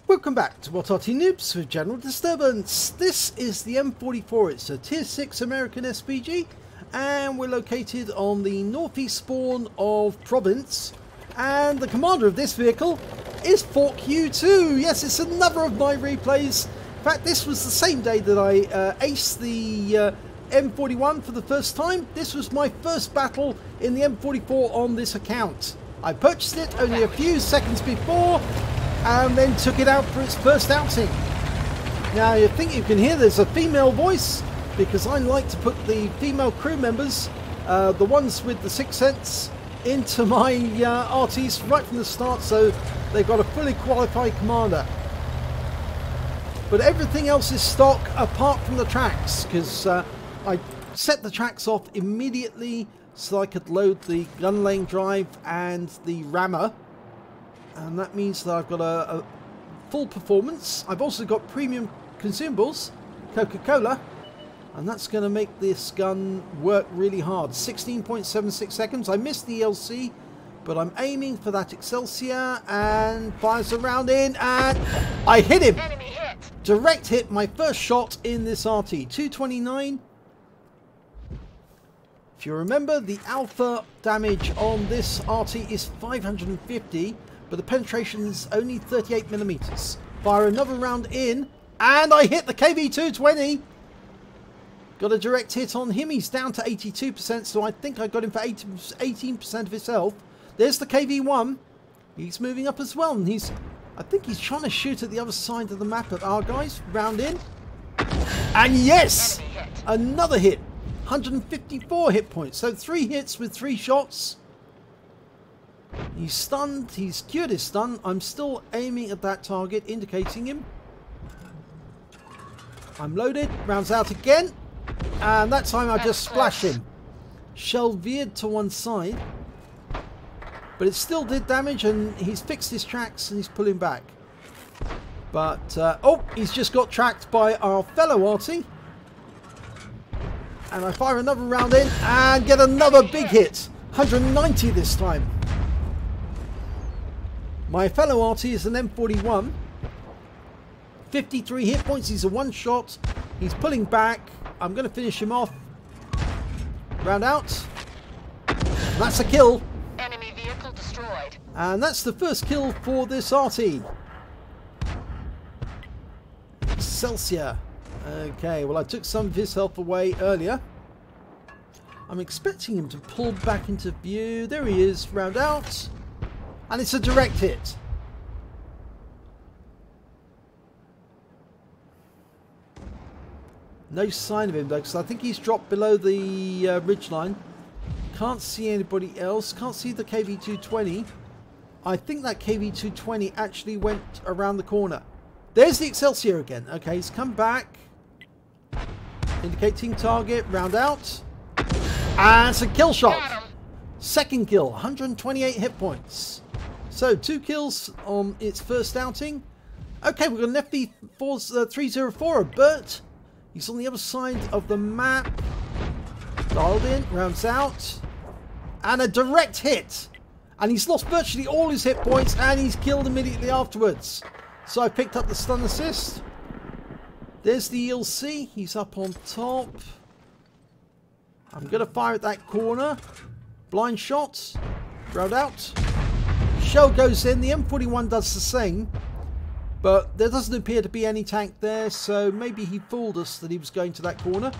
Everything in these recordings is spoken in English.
Welcome back to what Arty Noobs with General Disturbance. This is the M44. It's a Tier 6 American SPG and we're located on the northeast spawn of Province, and the commander of this vehicle is Fork U2. Yes, it's another of my replays. In fact, this was the same day that I aced the M41 for the first time. This was my first battle in the M44 on this account. I purchased it only a few seconds before and then took it out for its first outing. Now you think you can hear there's a female voice, because I like to put the female crew members, the ones with the sixth sense, into my Artys right from the start, so they've got a fully qualified commander. But everything else is stock apart from the tracks, because I set the tracks off immediately so I could load the gun lane drive and the rammer. And that means that I've got a full performance. I've also got premium consumables, Coca-Cola, and that's going to make this gun work really hard. 16.76 seconds. I missed the LC, but I'm aiming for that Excelsior and fires a round in, and I hit him. Enemy hit. Direct hit, my first shot in this Arty. 229. If you remember, the alpha damage on this Arty is 550. But the penetration is only 38 millimeters. Fire another round in, and I hit the KV-220. Got a direct hit on him. He's down to 82%, so I think I got him for 18% of his health. There's the KV-1. He's moving up as well, and I think he's trying to shoot at the other side of the map at our guys. Round in, and yes, another hit. 154 hit points. So 3 hits with 3 shots. He's stunned, he's cured his stun. I'm still aiming at that target, indicating him. I'm loaded, rounds out again, and that time I just splash him. Shell veered to one side, but it still did damage, and he's fixed his tracks and he's pulling back. But, oh, he's just got tracked by our fellow Arty. And I fire another round in and get another big hit. 190 this time. My fellow Arty is an M41. 53 hit points. He's a one shot. He's pulling back. I'm going to finish him off. Round out. That's a kill. Enemy vehicle destroyed. And that's the first kill for this Arty. Excelsior. Okay, well I took some of his health away earlier. I'm expecting him to pull back into view. There he is. Round out. And it's a direct hit. No sign of him though, because I think he's dropped below the ridgeline. Can't see anybody else. Can't see the KV-220. I think that KV-220 actually went around the corner. There's the Excelsior again. Okay, he's come back. Indicating target. Round out. And it's a kill shot. Second kill. 128 hit points. So 2 kills on its first outing. Okay, we've got an FV-304, a Burt. He's on the other side of the map. Dialed in, rounds out. And a direct hit. And he's lost virtually all his hit points, and he's killed immediately afterwards. So I picked up the stun assist. There's the ELC. He's up on top. I'm going to fire at that corner. Blind shot. Round out. Shell goes in. The M41 does the same, but there doesn't appear to be any tank there, so maybe he fooled us that he was going to that corner.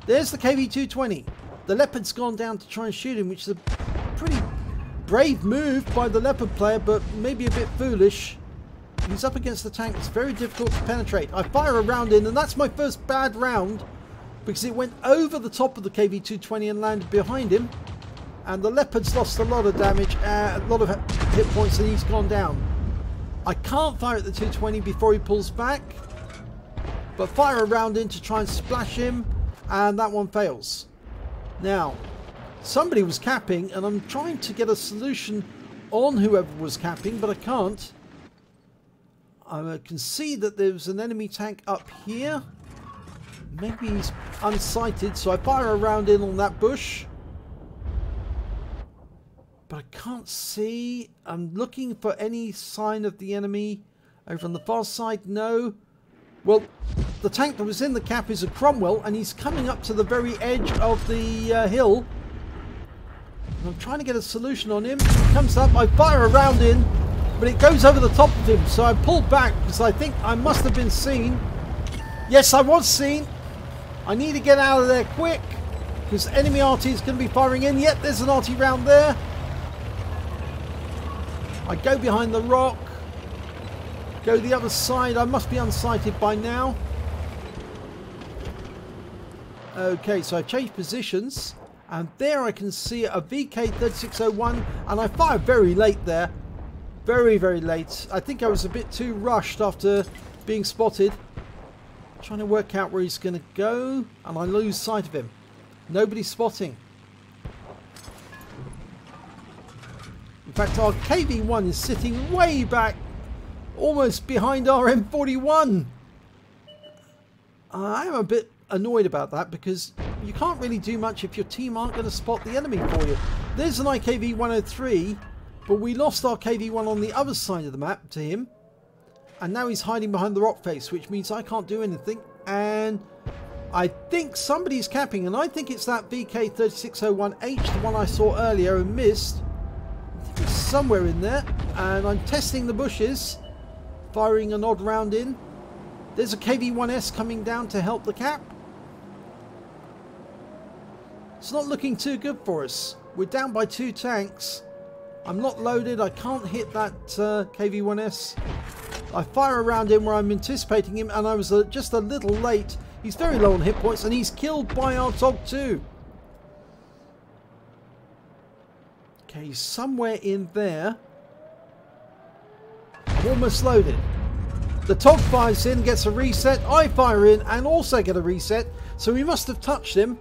There's the KV-220. The Leopard's gone down to try and shoot him, which is a pretty brave move by the Leopard player, but maybe a bit foolish. He's up against the tank. It's very difficult to penetrate. I fire a round in, and that's my first bad round because it went over the top of the KV-220 and landed behind him. And the Leopard's lost a lot of damage, a lot of hit points, and he's gone down. I can't fire at the 220 before he pulls back, but fire a round in to try and splash him, and that one fails. Now, somebody was capping, and I'm trying to get a solution on whoever was capping, but I can't. I can see that there's an enemy tank up here. Maybe he's unsighted, so I fire a round in on that bush. But I can't see. I'm looking for any sign of the enemy Over on the far side, no. Well, the tank that was in the cap is a Cromwell, and he's coming up to the very edge of the hill. And I'm trying to get a solution on him. He comes up, I fire a round in, but it goes over the top of him. So I pull back because I think I must have been seen. Yes, I was seen. I need to get out of there quick because enemy Arty is going to be firing in. Yet there's an Arty round there. I go behind the rock. Go the other side. I must be unsighted by now. Okay, so I've changed positions. And there I can see a VK3601. And I fired very late there. Very, very late. I think I was a bit too rushed after being spotted. Trying to work out where he's going to go. And I lose sight of him. Nobody's spotting. In fact, our KV-1 is sitting way back. Almost behind our M41. I am a bit annoyed about that because you can't really do much if your team aren't going to spot the enemy for you. There's an IKV-103, but we lost our KV-1 on the other side of the map to him. And now he's hiding behind the rock face, which means I can't do anything. And I think somebody's capping, and I think it's that VK3601H, the one I saw earlier and missed. I think it's somewhere in there. And I'm testing the bushes. Firing an odd round in. There's a KV-1S coming down to help the cap. It's not looking too good for us. We're down by 2 tanks. I'm not loaded. I can't hit that KV-1S. I fire a round in where I'm anticipating him, and I was just a little late. He's very low on hit points, and he's killed by our TOG 2. Okay, he's somewhere in there. Almost loaded. The TOG fires in, gets a reset. I fire in and also get a reset. So we must have touched him.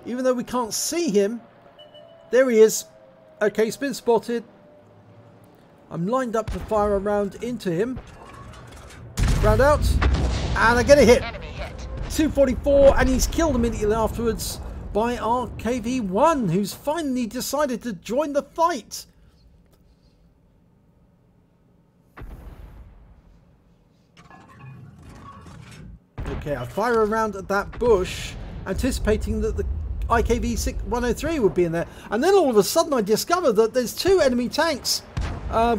Even though we can't see him. There he is. Okay, he's been spotted. I'm lined up to fire a round into him. Round out. And I get a hit. 244, and he's killed immediately afterwards by our KV-1, who's finally decided to join the fight. Okay, I fire around at that bush, anticipating that the IKV-103 would be in there. And then all of a sudden I discover that there's 2 enemy tanks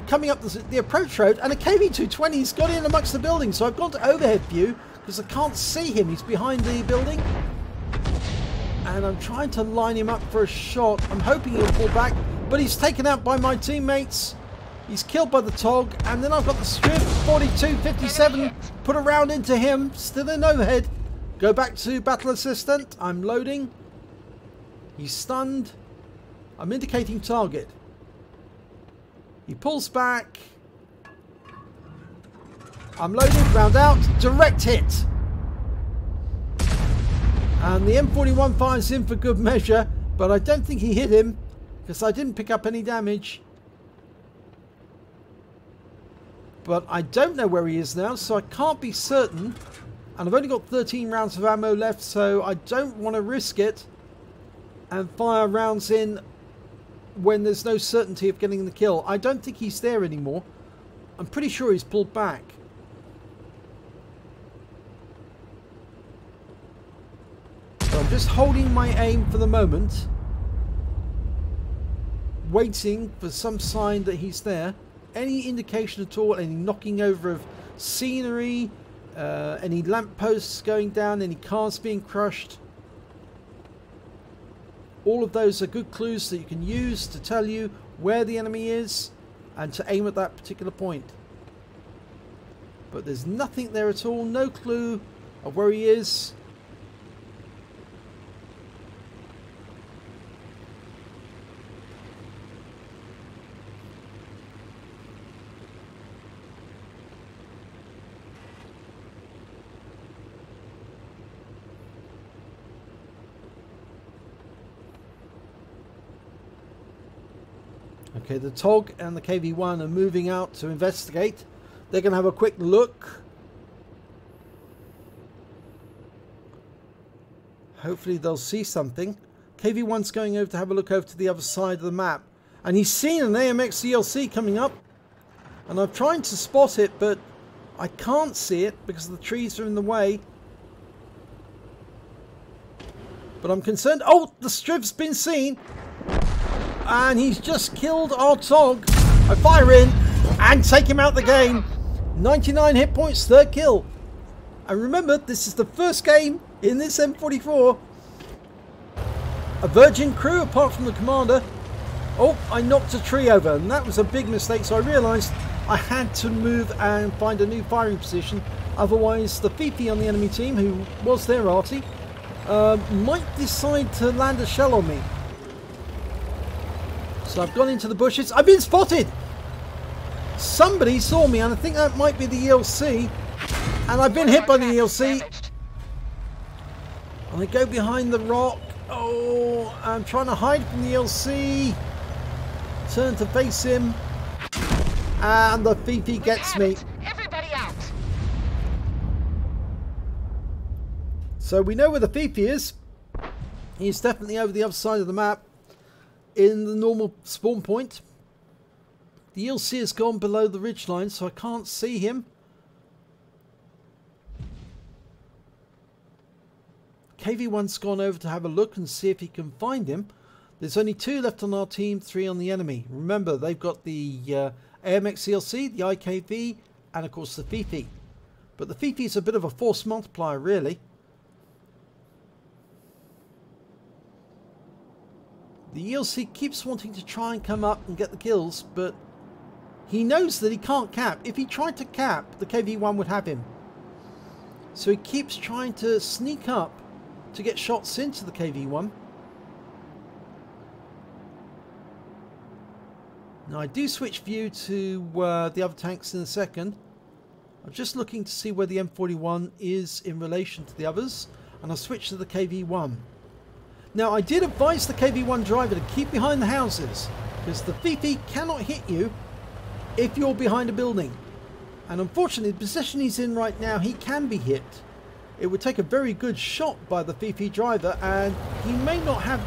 coming up the approach road, and a KV-220's got in amongst the buildings. So I've gone to overhead view because I can't see him. He's behind the building. And I'm trying to line him up for a shot. I'm hoping he'll pull back, but he's taken out by my teammates. He's killed by the TOG, and then I've got the strip 42-57, put a round into him, still in overhead. Go back to battle assistant. I'm loading. He's stunned. I'm indicating target. He pulls back. I'm loaded, round out, direct hit. And the M41 fires in for good measure, but I don't think he hit him because I didn't pick up any damage. But I don't know where he is now, so I can't be certain. And I've only got 13 rounds of ammo left, so I don't want to risk it and fire rounds in when there's no certainty of getting the kill. I don't think he's there anymore. I'm pretty sure he's pulled back. So I'm just holding my aim for the moment, waiting for some sign that he's there. Any indication at all, any knocking over of scenery, any lampposts going down, any cars being crushed. All of those are good clues that you can use to tell you where the enemy is and to aim at that particular point. But there's nothing there at all, no clue of where he is. Okay, the TOG and the KV-1 are moving out to investigate. They're going to have a quick look. Hopefully they'll see something. KV-1's going over to have a look over to the other side of the map. And he's seen an AMX DLC coming up. And I'm trying to spot it, but I can't see it because the trees are in the way. But I'm concerned. Oh, the strip's been seen. And he's just killed our Tog. I fire in and take him out the game. 99 hit points, third kill. And remember, this is the first game in this M44. A virgin crew apart from the commander. Oh, I knocked a tree over, and that was a big mistake, so I realised I had to move and find a new firing position. Otherwise, the Fifi on the enemy team, who was their Arty, might decide to land a shell on me. So I've gone into the bushes. I've been spotted! Somebody saw me, and I think that might be the ELC. And I've been hit by the ELC. And I go behind the rock. Oh, I'm trying to hide from the ELC. Turn to face him. And the Fifi gets me. Everybody out. So we know where the Fifi is. He's definitely over the other side of the map. In the normal spawn point. The ELC has gone below the ridgeline, so I can't see him. KV1's gone over to have a look and see if he can find him. There's only 2 left on our team, 3 on the enemy. Remember, they've got the AMX ELC, the IKV, and of course the Fifi. But the Fifi is a bit of a force multiplier, really. The ELC keeps wanting to try and come up and get the kills, but he knows that he can't cap. If he tried to cap, the KV1 would have him. So he keeps trying to sneak up to get shots into the KV1. Now I do switch view to the other tanks in a second. I'm just looking to see where the M41 is in relation to the others, and I'll switch to the KV1. Now I did advise the KV1 driver to keep behind the houses, because the Fifi cannot hit you if you're behind a building. And unfortunately, the position he's in right now, he can be hit. It would take a very good shot by the Fifi driver, and he may not have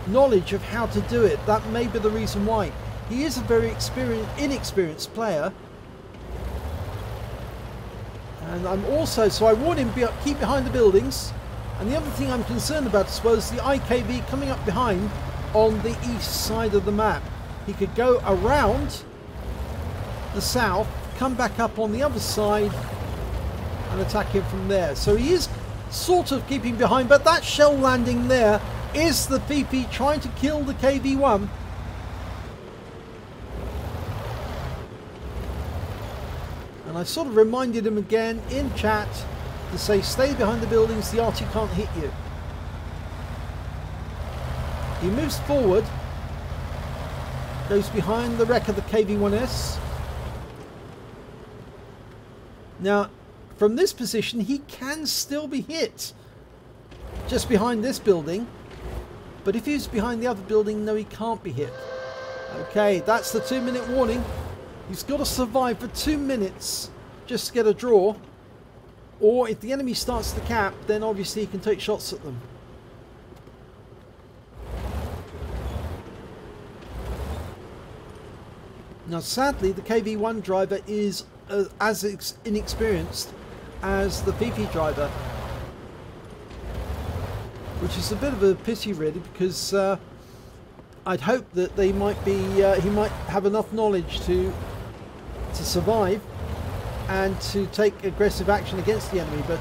knowledge of how to do it. That may be the reason why. He is a very inexperienced player. And I'm also, so I warned him, keep behind the buildings. And the other thing I'm concerned about as well is the IKV coming up behind on the east side of the map. He could go around the south, come back up on the other side and attack him from there. So he is sort of keeping behind, but that shell landing there is the Fifi trying to kill the KV1. And I sort of reminded him again in chat to say stay behind the buildings, the Arty can't hit you. He moves forward, goes behind the wreck of the KV1S. Now from this position he can still be hit just behind this building, but if he's behind the other building, no, he can't be hit. Okay, that's the 2-minute warning. He's got to survive for 2 minutes just to get a draw, or if the enemy starts to cap, then obviously he can take shots at them. Now sadly the KV1 driver is as inexperienced as the Fifi driver, which is a bit of a pity really, because I'd hope that they might be he might have enough knowledge to survive and to take aggressive action against the enemy. But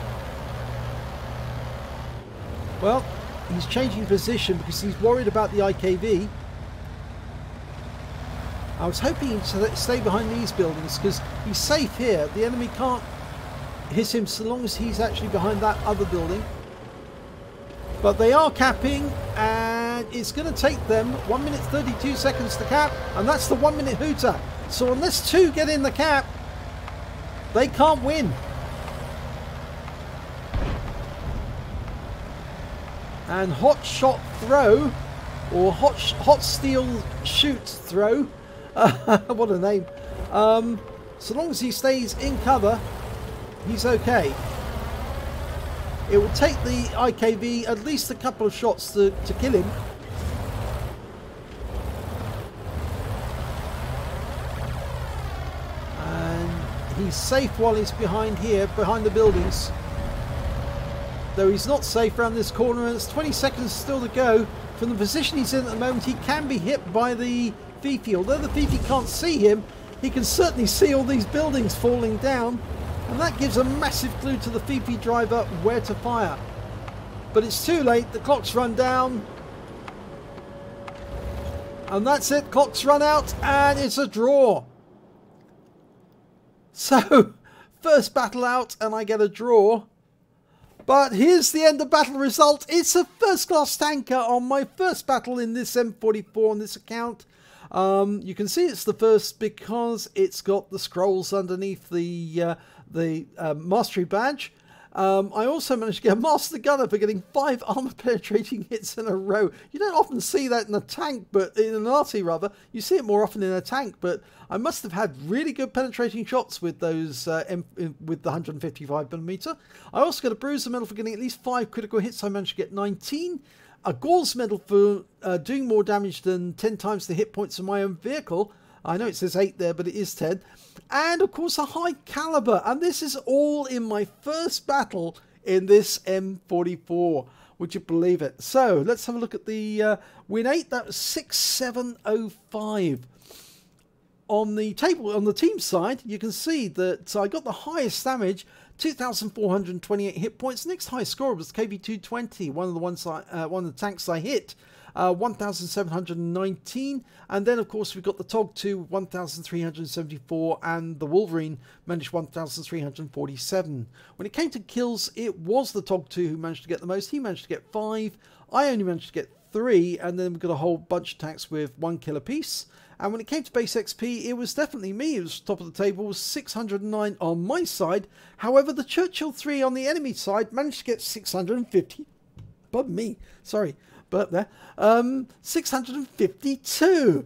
well, he's changing position because he's worried about the IKV. I was hoping to stay behind these buildings because he's safe here. The enemy can't hit him so long as he's actually behind that other building. But they are capping, and it's going to take them 1 minute 32 seconds to cap, and that's the 1 minute hooter. So unless 2 get in the cap, they can't win. And hot shot throw, or hot steel shoot throw, what a name. So long as he stays in cover, he's okay. It will take the IKV at least a couple of shots to kill him. he's safe while he's behind here, behind the buildings. Though he's not safe around this corner, and it's 20 seconds still to go. From the position he's in at the moment, he can be hit by the Fifi. Although the Fifi can't see him, he can certainly see all these buildings falling down. And that gives a massive clue to the Fifi driver where to fire. But it's too late, the clock's run down. And that's it, clock's run out, and it's a draw. So, first battle out, and I get a draw. But here's the end of battle result. It's a first class tanker on my first battle in this M44 on this account. You can see it's the first because it's got the scrolls underneath the mastery badge. I also managed to get a master gunner for getting 5 armor penetrating hits in a row. You don't often see that in a tank, but in an Arty rather. You see it more often in a tank, but I must have had really good penetrating shots with those with the 155mm. I also got a bruiser medal for getting at least 5 critical hits. I managed to get 19. A Gore's medal for doing more damage than 10 times the hit points of my own vehicle. I know it says 8 there, but it is 10. And of course a high caliber. And this is all in my first battle in this M44. Would you believe it? So let's have a look at the win 8. That was 6705. On the table, on the team side, you can see that I got the highest damage, 2,428 hit points. Next highest score was KV220, one of the tanks I hit. 1,719, and then of course we've got the TOG2 1,374, and the Wolverine managed 1,347. When it came to kills, it was the TOG2 who managed to get the most. He managed to get 5. I only managed to get 3, and then we've got a whole bunch of tanks with 1 kill apiece. And when it came to base XP, it was definitely me. It was top of the table, 609 on my side. However, the Churchill 3 on the enemy side managed to get 650. Pardon me, sorry. But there, 652.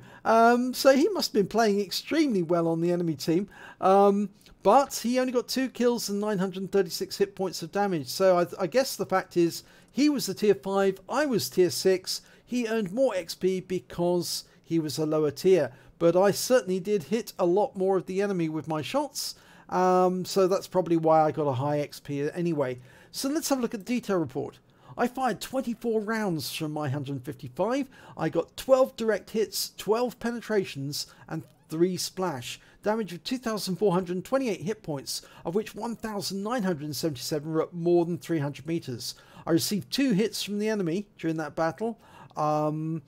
So he must have been playing extremely well on the enemy team. But he only got 2 kills and 936 hit points of damage. So I guess the fact is he was the tier 5, I was tier 6. He earned more XP because he was a lower tier. But I certainly did hit a lot more of the enemy with my shots. So that's probably why I got a high XP anyway. So let's have a look at the detail report. I fired 24 rounds from my 155. I got 12 direct hits, 12 penetrations, and 3 splash. Damage of 2,428 hit points, of which 1,977 were at more than 300 meters. I received 2 hits from the enemy during that battle, and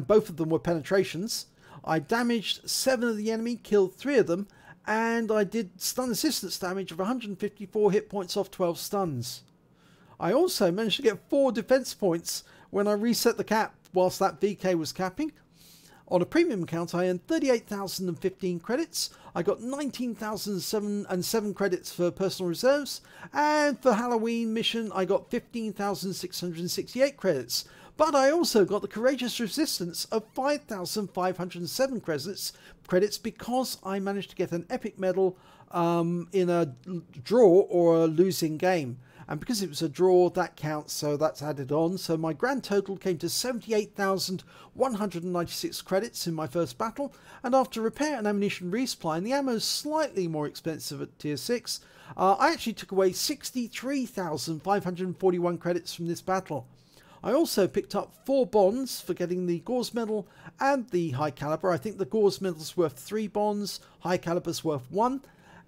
both of them were penetrations. I damaged 7 of the enemy, killed 3 of them, and I did stun assistance damage of 154 hit points off 12 stuns. I also managed to get 4 defense points when I reset the cap whilst that VK was capping. On a premium account, I earned 38,015 credits. I got 19,007 credits for personal reserves. And for Halloween mission, I got 15,668 credits. But I also got the Courageous Resistance of 5,507 credits because I managed to get an epic medal in a draw or a losing game. And because it was a draw, that counts, so that's added on. So my grand total came to 78,196 credits in my first battle. And after repair and ammunition resupply, and the ammo is slightly more expensive at tier 6, I actually took away 63,541 credits from this battle. I also picked up 4 bonds for getting the Gore's medal and the high caliber. I think the Gore's medal's worth 3 bonds, high caliber's worth 1.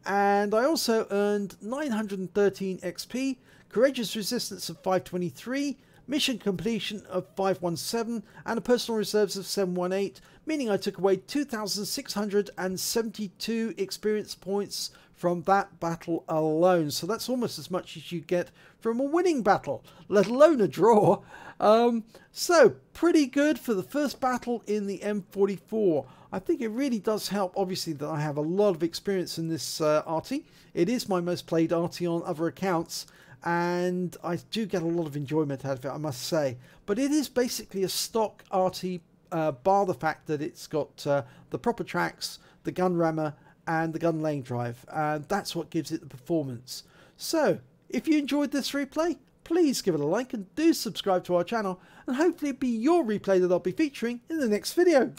And I also earned 913 XP, Courageous Resistance of 523, Mission Completion of 517, and a Personal Reserves of 718, meaning I took away 2,672 experience points from that battle alone. So that's almost as much as you get from a winning battle, let alone a draw. So pretty good for the first battle in the M44. I think it really does help, obviously, that I have a lot of experience in this Arty. It is my most played Arty on other accounts, and I do get a lot of enjoyment out of it, I must say. But it is basically a stock Arty, bar the fact that it's got the proper tracks, the gun rammer, and the gun laying drive, and that's what gives it the performance. So, if you enjoyed this replay, please give it a like and do subscribe to our channel, and hopefully it'll be your replay that I'll be featuring in the next video.